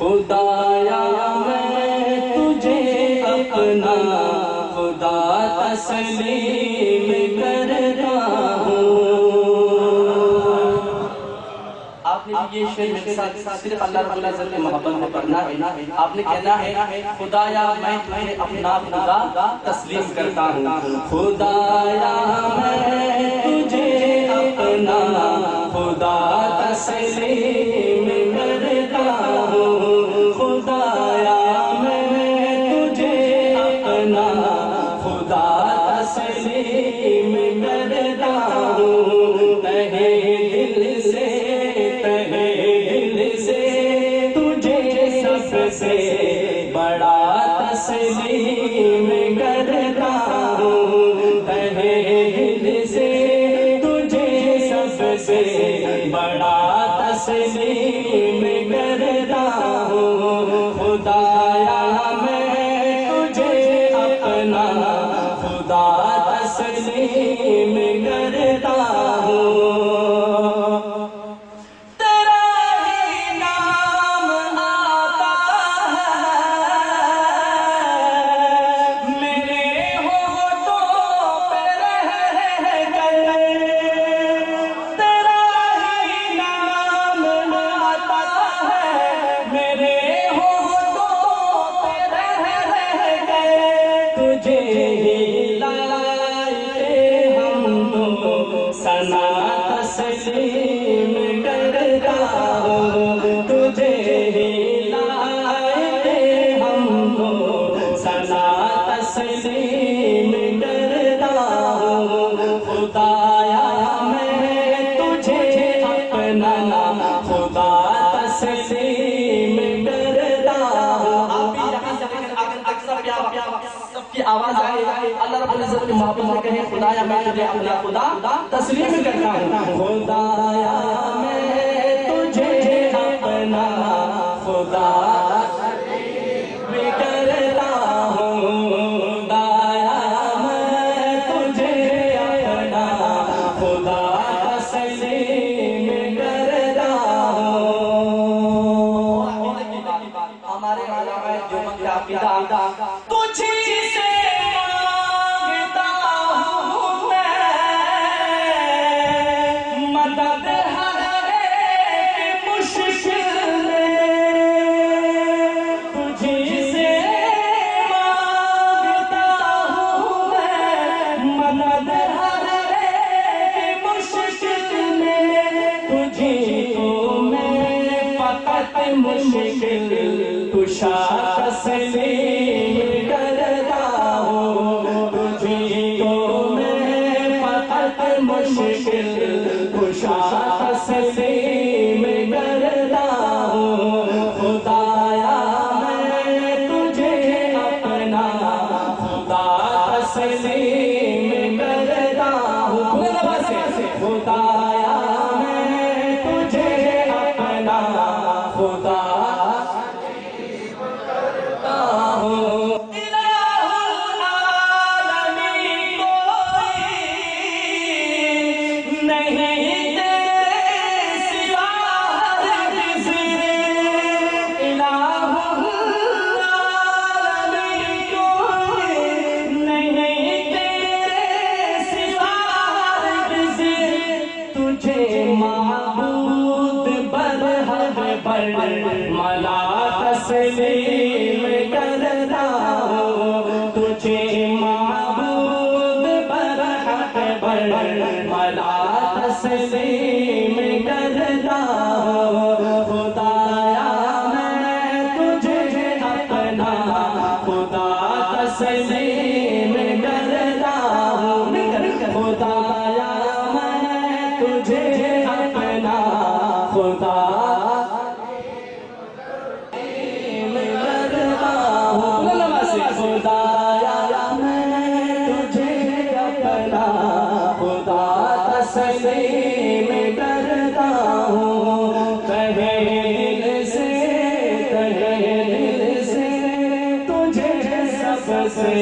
खुदाया मैं तुझे अपना खुदा तस्लीम करता हूँ। आपने ये शेर मेरे साथ सिर्फ अल्लाह रब्बुल इज्जत की मोहब्बत में पढ़ना है। आपने कहना है खुदाया मैं तुझे अपना खुदा तस्लीम करता हूँ। खुदाया मैं तुझे अपना खुदा तस्लीम करता हूँ। खुदाया मैं तुझे अपना खुदा तस्लीम करता हूँ। तहे दिल से तुझे सबसे बड़ा तस्लीम करता हूँ। तहे दिल से तुझे सबसे बड़ा तस्लीम करता हूँ। खुदाया मैं तुझे अपना खुदा तस्लीम करता हूँ। सना तस्लीम करता हूँ। तुझे ही लाए हमको सना तस्लीम करता हूँ। खुदाया मैं तुझे अपना खुदा तस्लीम करता हूँ। आप भी यहाँ से अक्सर सबकी आवाज आए अल्लाह रब्बुल इज्जत की मोहब्बत में कहे खुदाया मैं तुझे अपना खुदा तस्लीम करता हूँ। खुदाया मैं तुझे अपना खुदा तस्लीम करता हूँ। खुदाया मैं तुझे अपना खुदा तस्लीम करता हूँ। हमारे उलमा जो अकीदा तुझे मुश्किल कुशा तस्लीम करता हूँ। तुझी को मैं फकत मुश्किल कुशा तस्लीम करता हूँ। खुदाया मैं तुझे अपना खुदा तस्लीम करता हूँ। खुदाया मैं तुझे अपना खुदा करता हूँ। इलाहुल आलमीन कोई नहीं तेरे सिवा हरगिज़। इलाहुल आलमीन कोई नहीं तेरे सिवा हरगिज़। तुझे माबूद मला तस्लीम करता हूँ। तुझे माबूद बरहक मला तस्लीम करता हूँ। खुदाया मैं तुझे अपना खुदा तस्लीम करता हूँ। खुदाया मैं तुझे अपना खुदा खुदाया मैं तुझे अपना खुदा तस्लीम करता हूँ। तहे दिल से तुझे सबसे